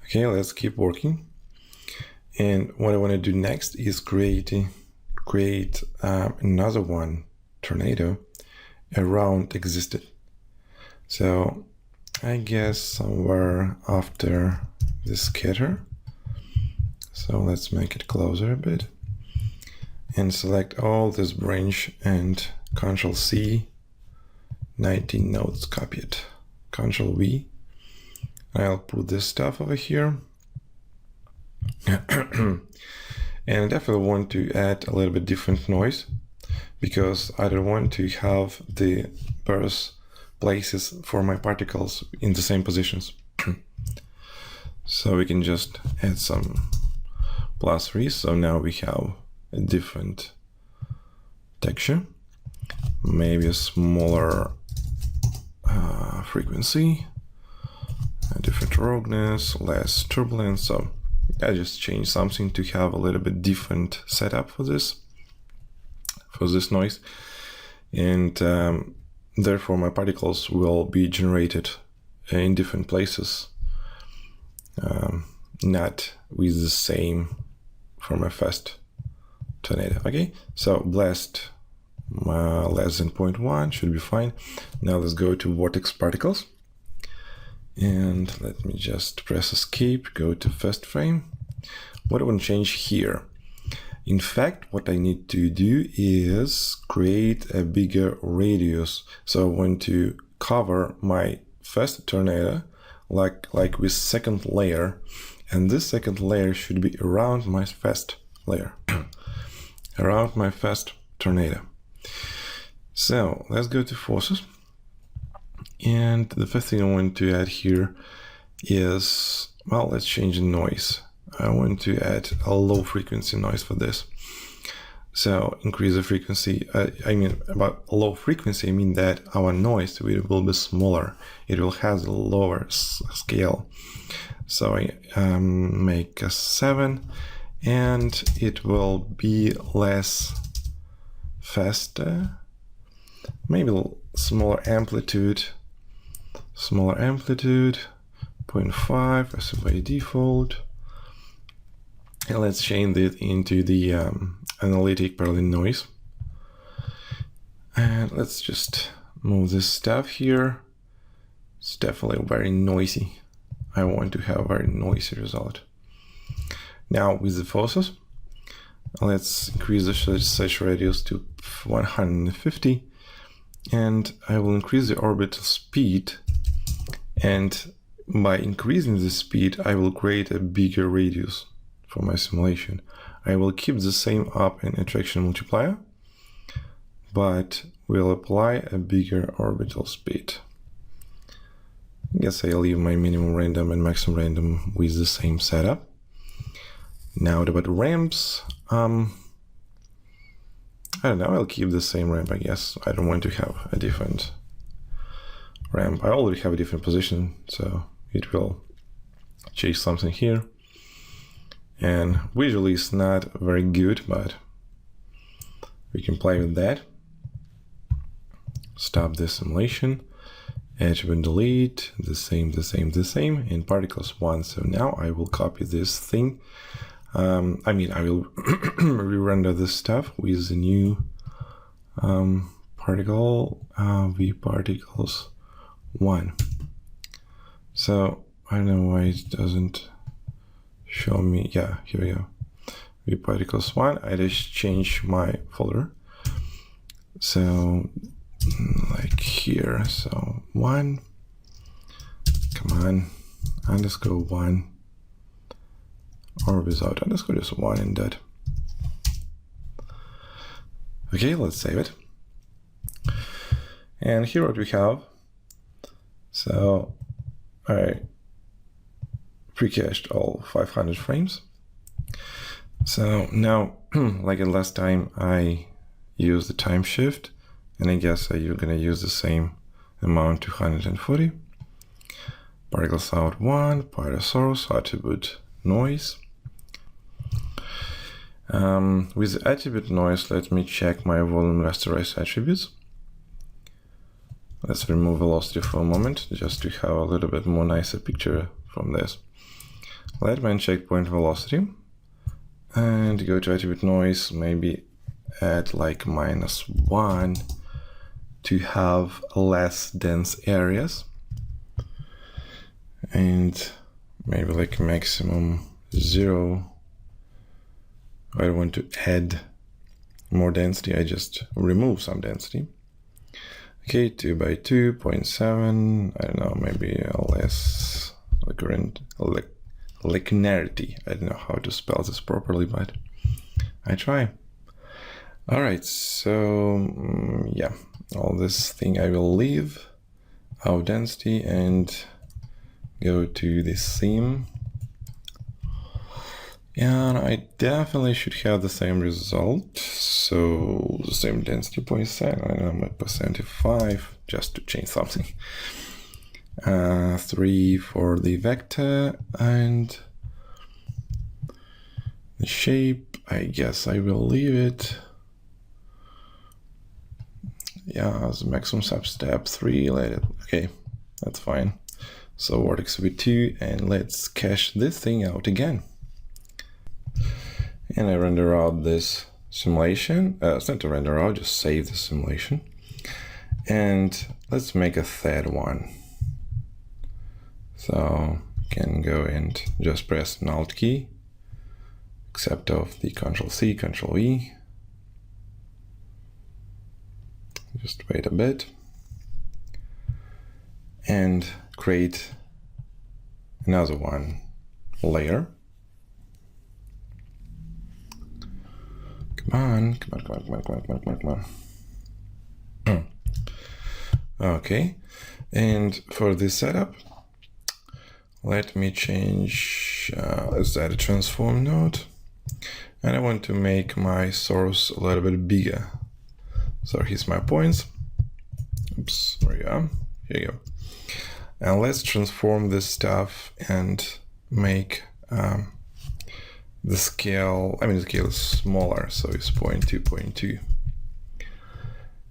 Okay, let's keep working. And what I want to do next is create another one tornado around existed. So I guess somewhere after the scatter. So let's make it closer a bit and select all this branch and Ctrl C, 19 nodes, copy it, Ctrl V. I'll put this stuff over here. And I definitely want to add a little bit different noise because I don't want to have the birth places for my particles in the same positions. So we can just add some +3. So now we have a different texture, maybe a smaller frequency, a different roughness, less turbulence. So I just changed something to have a little bit different setup for this noise, and therefore my particles will be generated in different places, not with the same for my first tornado. Okay, so blast less than 0.1 should be fine. Now let's go to vortex particles. And let me just press escape, go to first frame. What I want to change here? In fact, what I need to do is create a bigger radius. So I want to cover my first tornado like with second layer. And this second layer should be around my first layer, around my first tornado. So let's go to forces. And the first thing I want to add here is, well, let's change the noise. I want to add a low frequency noise for this. So increase the frequency. I mean, about low frequency, I mean that our noise will be smaller. It will have a lower scale. So I make a 7, and it will be less faster, maybe smaller amplitude. Smaller amplitude, 0.5 as by default. And let's change it into the analytic parallel noise. And let's just move this stuff here. It's definitely very noisy. I want to have a very noisy result. Now with the forces, let's increase the search radius to 150. And I will increase the orbital speed. And by increasing the speed, I will create a bigger radius for my simulation. I will keep the same up and attraction multiplier, but will apply a bigger orbital speed. I guess I'll leave my minimum random and maximum random with the same setup. Now about ramps, I don't know, I'll keep the same ramp, I guess. I don't want to have a different ramp. I already have a different position, so it will change something here. And visually it's not very good, but we can play with that. Stop the simulation, attribute delete, the same, and particles 1. So now I will copy this thing. I will re-render this stuff with the new particle, v particles 1. So I don't know why it doesn't show me. Yeah, here we go. V particles 1. I just change my folder. So like here. So 1. Come on. _1. Or without underscore, just 1 in that. Okay, let's save it. And here what we have. So I pre-cached all 500 frames. So now, like last time, I used the time shift, and I guess you're gonna use the same amount, 240. Particles out 1, particle source, attribute noise. With the attribute noise, let me check my volume rasterize attributes. Let's remove velocity for a moment, just to have a little bit more nicer picture from this. Let me uncheck point velocity and go to attribute noise, maybe add like -1 to have less dense areas, and maybe like maximum 0. I don't want to add more density, I just remove some density. Okay, 2 by 2, 0.7, I don't know, maybe less linearity. I don't know how to spell this properly, but I try. All right, so yeah, all this thing I will leave our density and go to this theme. And I definitely should have the same result. So the same density 0.7, I don't know, %5, just to change something. 3 for the vector, and the shape, I guess I will leave it. Yeah, as maximum step 3, let it, okay, that's fine. So vertex v2, and let's cache this thing out again. And I render out this simulation. It's not to render out, just save the simulation. And let's make a third one. So can go and just press an Alt key, except of the Ctrl-C, Ctrl-V. Just wait a bit. And create another one layer. Come on. Okay, and for this setup, let me change, let's add a transform node, and I want to make my source a little bit bigger. So here's my points. Oops, there you are. Here you go. And let's transform this stuff and make the scale, the scale is smaller, so it's 0.2, 0.2.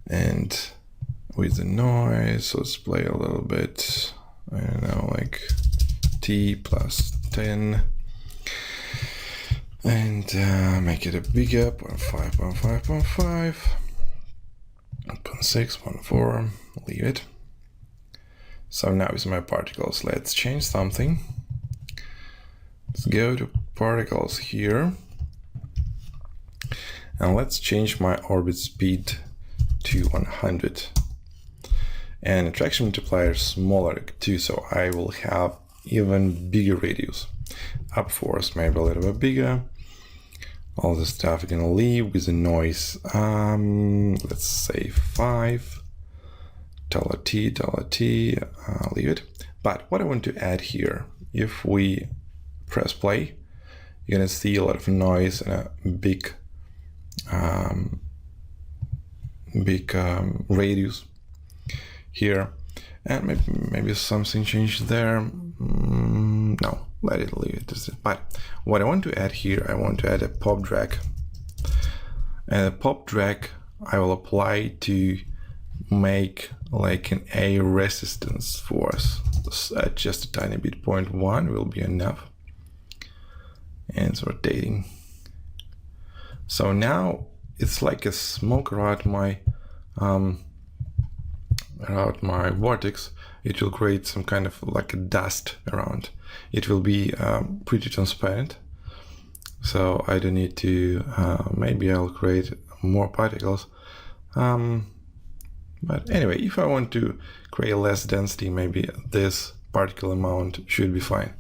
And with the noise, let's play a little bit, I don't know, like t plus 10. And make it a bigger, 0.5, 0.5, 0.5, 0.6, 0.4, leave it. So now with my particles, let's change something. Let's go to particles here, and let's change my orbit speed to 100. And attraction multiplier smaller too, so I will have even bigger radius. Up force maybe a little bit bigger. All the stuff I'm gonna leave with the noise. Let's say 5. $t, leave it. But what I want to add here, if we press play, you're gonna see a lot of noise and a big radius here, and maybe something changed there. No, let it leave it. But what I want to add here, I want to add a pop drag, and a pop drag I will apply to make like an A resistance force. Just a tiny bit, 0.1 will be enough. And it's rotating. So now it's like a smoke around my vortex. It will create some kind of like a dust around. It will be pretty transparent. So I don't need to, maybe I'll create more particles. But anyway, if I want to create less density, maybe this particle amount should be fine.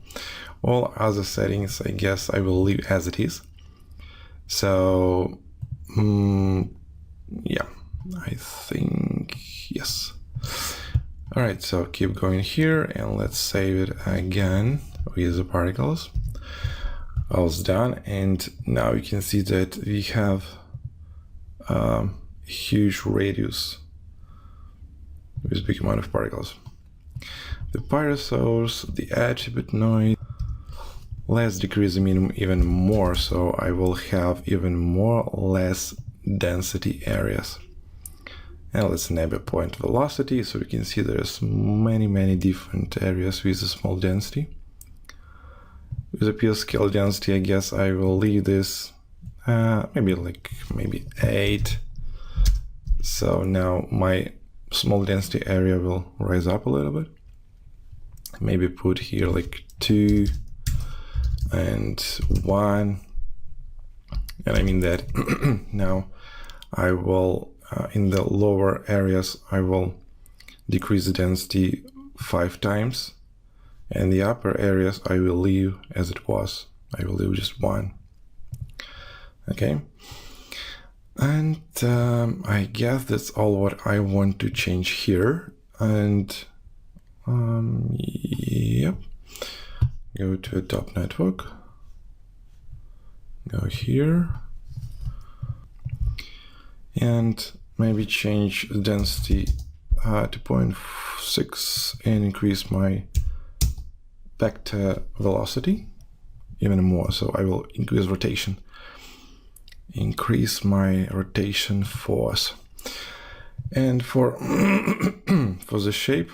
All other settings, I guess I will leave as it is. So, yeah, I think, yes. All right, so keep going here, and let's save it again with the particles. All's done, and now you can see that we have a huge radius with big amount of particles. The pyro source, the attribute noise, let's decrease the minimum even more, so I will have even more less density areas. And let's enable point velocity, so we can see there's many different areas with a small density. with appeal scale density, I guess I will leave this maybe 8. So now my small density area will rise up a little bit. Maybe put here like 2 and 1. And I mean that now I will, in the lower areas, I will decrease the density 5 times. And the upper areas I will leave as it was. I will leave just 1. Okay. And I guess that's all what I want to change here. And yep. Go to a top network. Go here. And maybe change the density to 0.6 and increase my vector velocity even more. So I will increase rotation. Increase my rotation force. And for for the shape,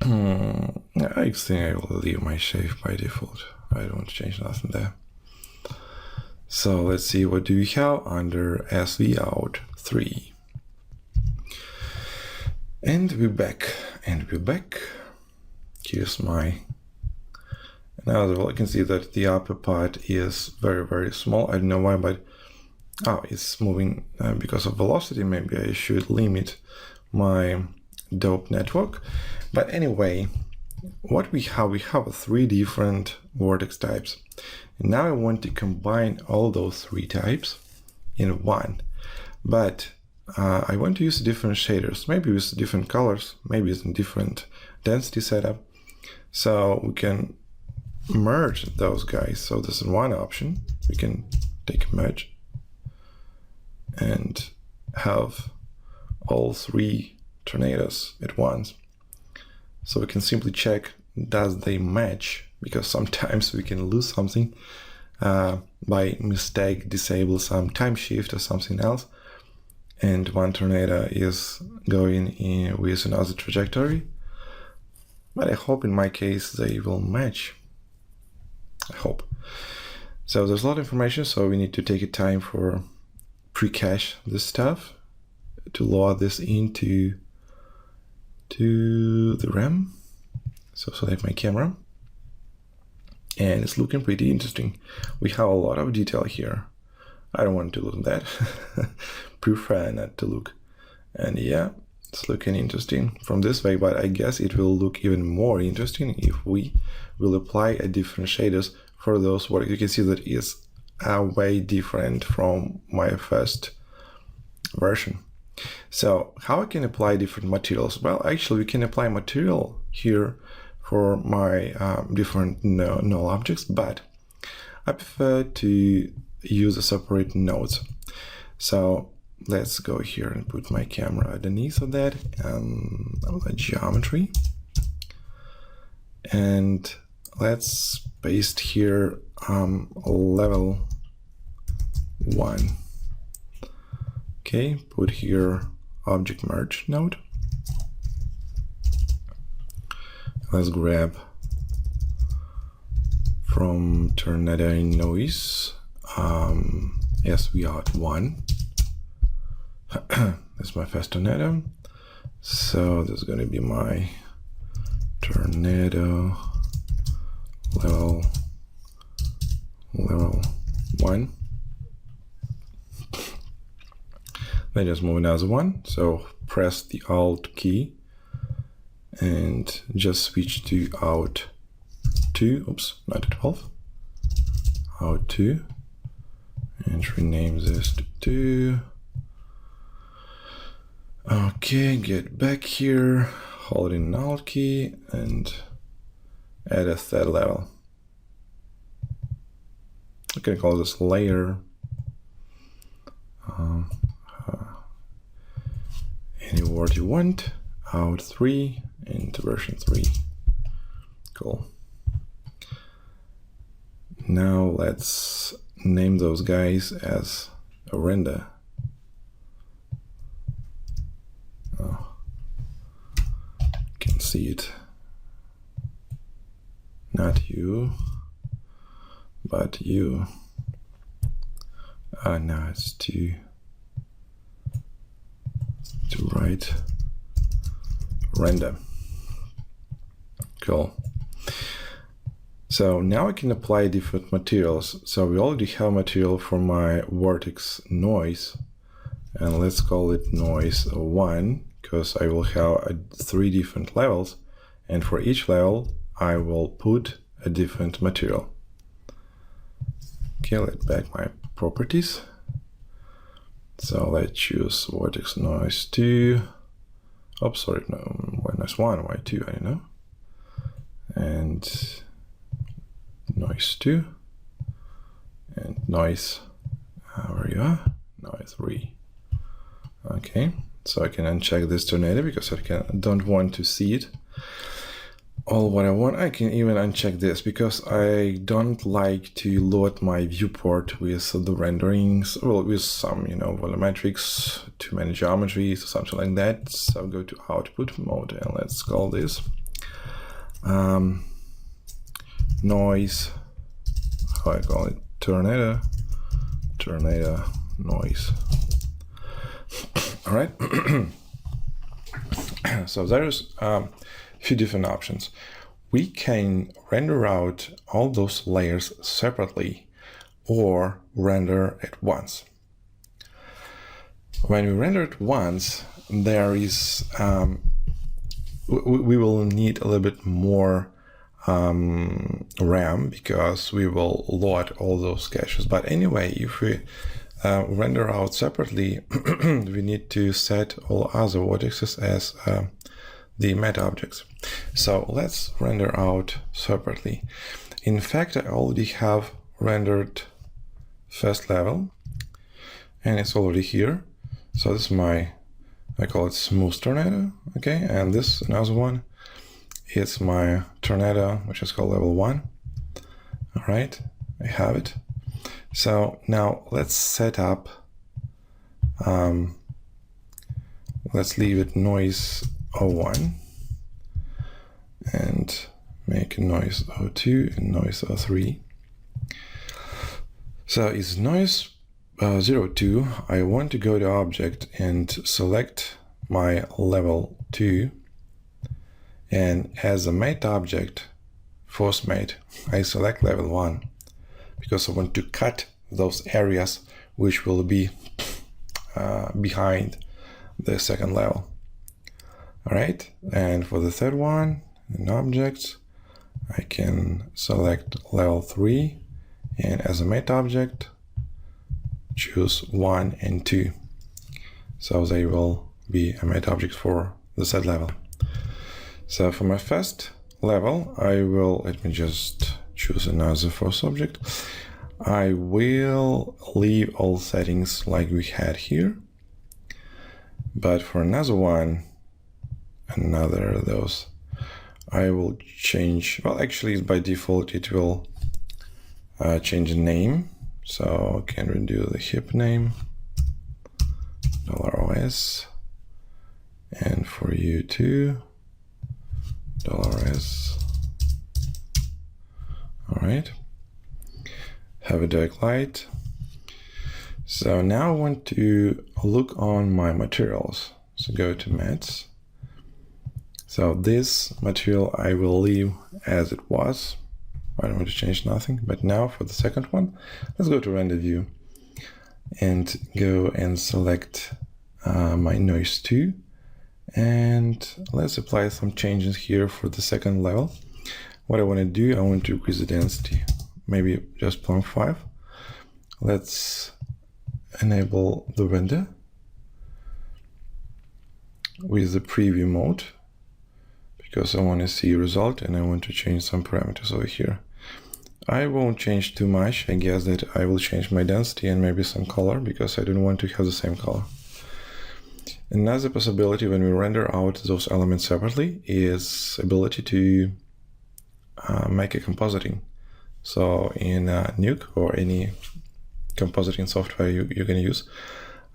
I think I will leave my shape by default. I don't want to change nothing there. So let's see, what do we have under SV out 3. And we're back, Here's my, now as well, I can see that the upper part is very, very small. I don't know why, but it's moving because of velocity. Maybe I should limit my dope network. But anyway, what we have 3 different vortex types. And now I want to combine all those 3 types in one. But I want to use different shaders, maybe with different colors, maybe with different density setup. So we can merge those guys. So this is one option. We can take a merge and have all 3 tornadoes at once. So we can simply check, does they match? Because sometimes we can lose something by mistake, disable some time shift or something else. And one tornado is going in with another trajectory. But I hope in my case they will match. I hope. So there's a lot of information, so we need to take a time for pre-cache this stuff to load this into the RAM. So select my camera. And it's looking pretty interesting. We have a lot of detail here. I don't want to look at that. Prefer not to look. And yeah, it's looking interesting from this way, but I guess it will look even more interesting if we will apply a different shaders for those work. You can see that is way different from my first version. So how I can apply different materials? Well, actually we can apply material here for my different null objects, but I prefer to use a separate nodes. So let's go here and put my camera underneath of that, geometry, and let's paste here level 1. Okay, put here object merge node. Let's grab from tornado noise SV1. That's my first tornado. So this is going to be my tornado level 1. Then just move another one. So press the Alt key and just switch to out 2. Oops, not 12. Out 2. And rename this to 2. Okay, get back here, hold in Alt key, and add a third level. I can call this layer. Any word you want. Out 3 into version 3. Cool. Now let's name those guys as a render. Oh, can see it. Not you. but you now it's to write render. Cool. So now I can apply different materials. So we already have material for my vertex noise, and let's call it noise 1, because I will have 3 different levels, and for each level I will put a different material. Okay, let's back my properties. So let's choose vertex noise 2. Oh, sorry, no, why noise 1, why 2, I don't know. And noise 2, and noise, where you are, noise 3. Okay, so I can uncheck this tornado because I don't want to see it. All what I want, I can even uncheck this because I don't like to load my viewport with the renderings, well, with some, volumetrics, too many geometries or something like that. So go to output mode and let's call this noise, how I call it, tornado noise. All right. So there's a few different options. We can render out all those layers separately or render at once. When we render it once, there is we will need a little bit more RAM because we will load all those caches. But anyway, if we render out separately, we need to set all other vertices as the meta objects. So let's render out separately. In fact, I already have rendered first level, and it's already here. So this is my, I call it smooth tornado, okay? And this another one, it's my tornado, which is called level 1. All right, I have it. So now let's set up, let's leave it noise 01 and make noise 02 and noise 03. So it's noise 02. I want to go to object and select my level 2, and as a mate object, force mate, I select level 1 because I want to cut those areas which will be behind the second level. All right, and for the third one, in objects, I can select level 3, and as a mate object, choose 1 and 2. So they will be a mate object for the third level. So for my first level, I will, let me just choose another force object. I will leave all settings like we had here. But for another one, another of those, I will change, well, actually by default, it will change the name. So I can redo the hip name, $OS, and for you too, $S. All right, have a dark light. So now I want to look on my materials. So go to mats. So this material I will leave as it was. I don't want to change nothing. But now for the second one, let's go to render view and go and select my noise 2. And let's apply some changes here for the second level. What I want to do, I want to increase the density, maybe just 0.5. Let's enable the render with the preview mode because I want to see result and I want to change some parameters over here. I won't change too much. I guess that I will change my density and maybe some color because I don't want to have the same color. Another possibility when we render out those elements separately is ability to make a compositing. So in Nuke or any compositing software you're going to use,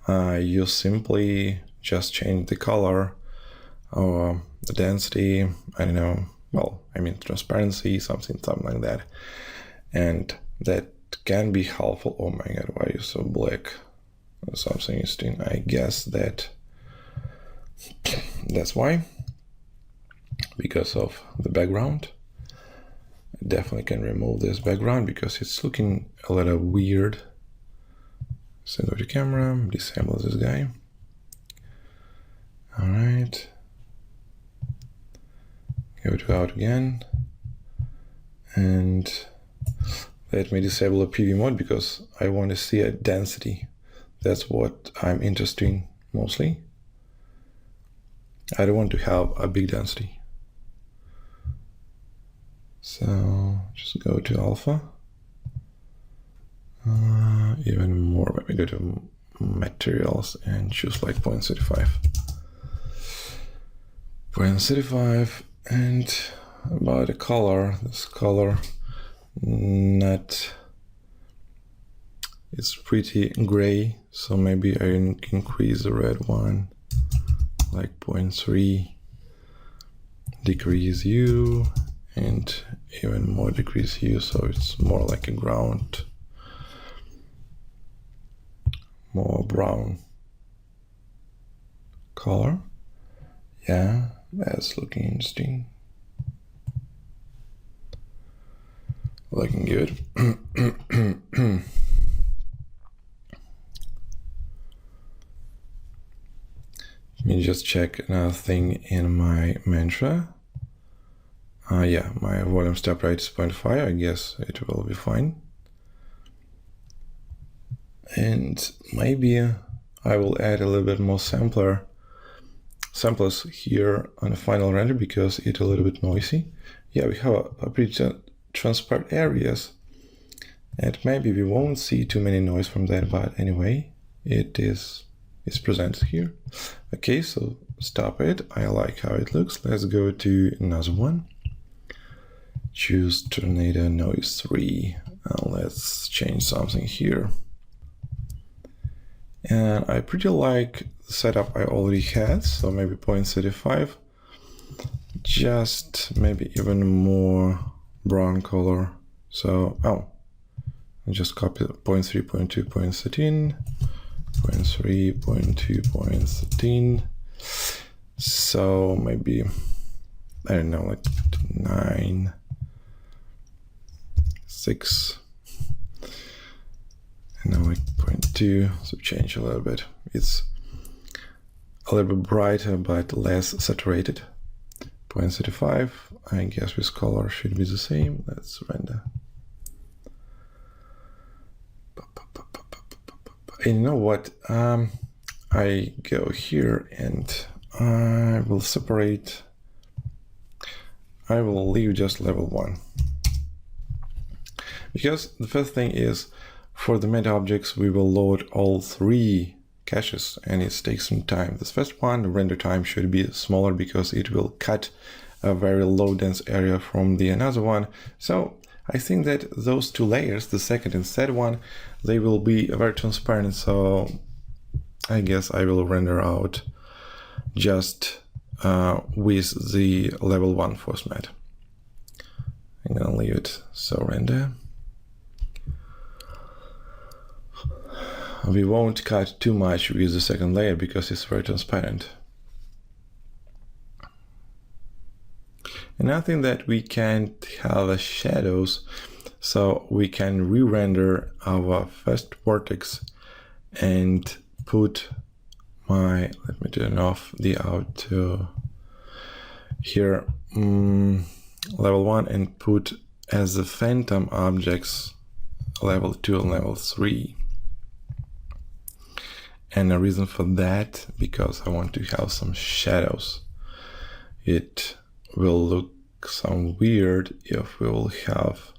you simply just change the color or the density, I don't know, well, I mean transparency, something like that. And that can be helpful. Oh my god, why are you so black? Something interesting. I guess that's why, because of the background. I definitely can remove this background because it's looking a little weird. So go to camera, disable this guy. All right. Go to out again. And let me disable a PV mode because I want to see a density. That's what I'm interested in mostly. I don't want to have a big density. So just go to alpha. Even more, let me go to materials and choose like 0.35. 0.35, and about the color, this color it's pretty gray, so maybe I increase the red one like 0.3, decrease hue, and even more decrease hue, so it's more like a ground, more brown color. Yeah, that's looking interesting. Looking good. Let me just check another thing in my mantra. Yeah, my volume step rate is 0.5. I guess it will be fine. And maybe I will add a little bit more samplers here on the final render because it's a little bit noisy. Yeah, we have a pretty transparent areas, and maybe we won't see too many noise from that, but anyway, it's presented here. Okay, so stop it. I like how it looks. Let's go to another one. Choose Tornado Noise 3. Let's change something here. And I pretty like the setup I already had, so maybe 0.35. Just maybe even more brown color. So, I just copy 0.3, 0.2, 0.13, 0.3, 0.2, 0.13. So maybe, I don't know, like 9, 6, and now like 0.2, so change a little bit. It's a little bit brighter, but less saturated. 0.35, I guess this color should be the same. Let's render. And you know what? I go here and I will separate. I will leave just level 1. Because the first thing is, for the meta objects, we will load all 3 caches and it takes some time. This first one, the render time should be smaller because it will cut a very low dense area from the another one. So I think that those 2 layers, the second and third one, they will be very transparent. So I guess I will render out just with the level 1 force mat. I'm gonna leave it so render. We won't cut too much with the second layer because it's very transparent. And I think that we can't have shadows, so we can re-render our first vertex and put my, let me turn off the auto here, level 1, and put as the phantom objects level 2 and level 3. And the reason for that, because I want to have some shadows. It will look some weird if we will have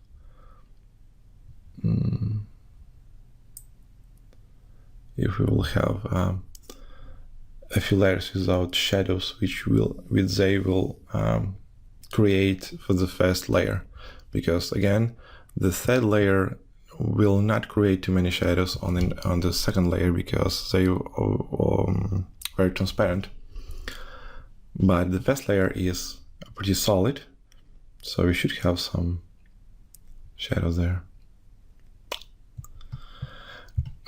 a few layers without shadows, which they will create for the first layer. Because again, the third layer will not create too many shadows on the second layer because they are very transparent. But the first layer is pretty solid, so we should have some shadows there.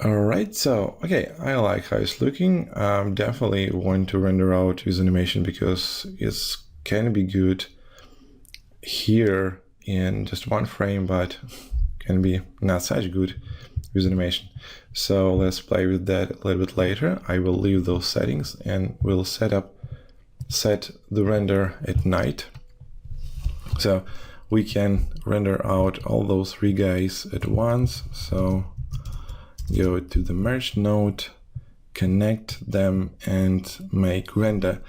All right, so, okay, I like how it's looking. Definitely want to render out his animation because it can be good here in just one frame, but can be not such good with animation. So let's play with that a little bit later. I will leave those settings and we'll set the render at night. So we can render out all those three guys at once. So go to the merge node, connect them and make render.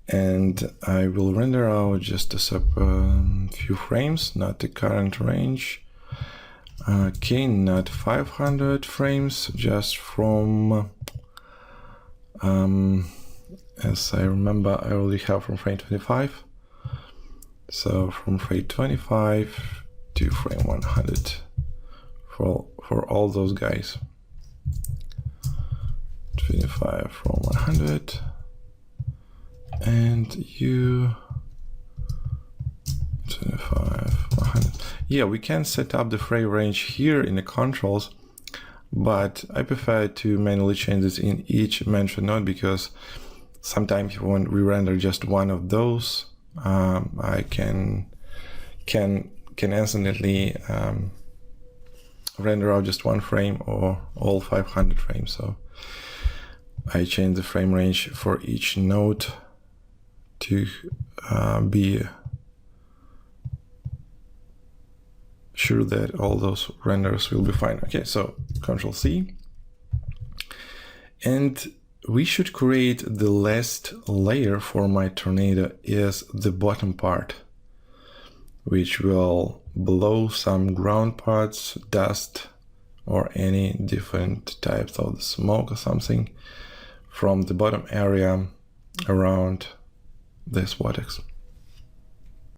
And I will render out just a few frames, not the current range. Okay, not 500 frames, just from, as I remember, I already have from frame 25. So from frame 25 to frame 100 for all those guys. 25 from 100. And you 25, 100. Yeah, we can set up the frame range here in the controls, but I prefer to manually change this in each mentioned node because sometimes when we render just one of those, I can instantly render out just one frame or all 500 frames. So I change the frame range for each node to be sure that all those renders will be fine. Okay, so Control C. And we should create the last layer for my tornado is the bottom part, which will blow some ground parts, dust, or any different types of smoke or something from the bottom area around this vortex.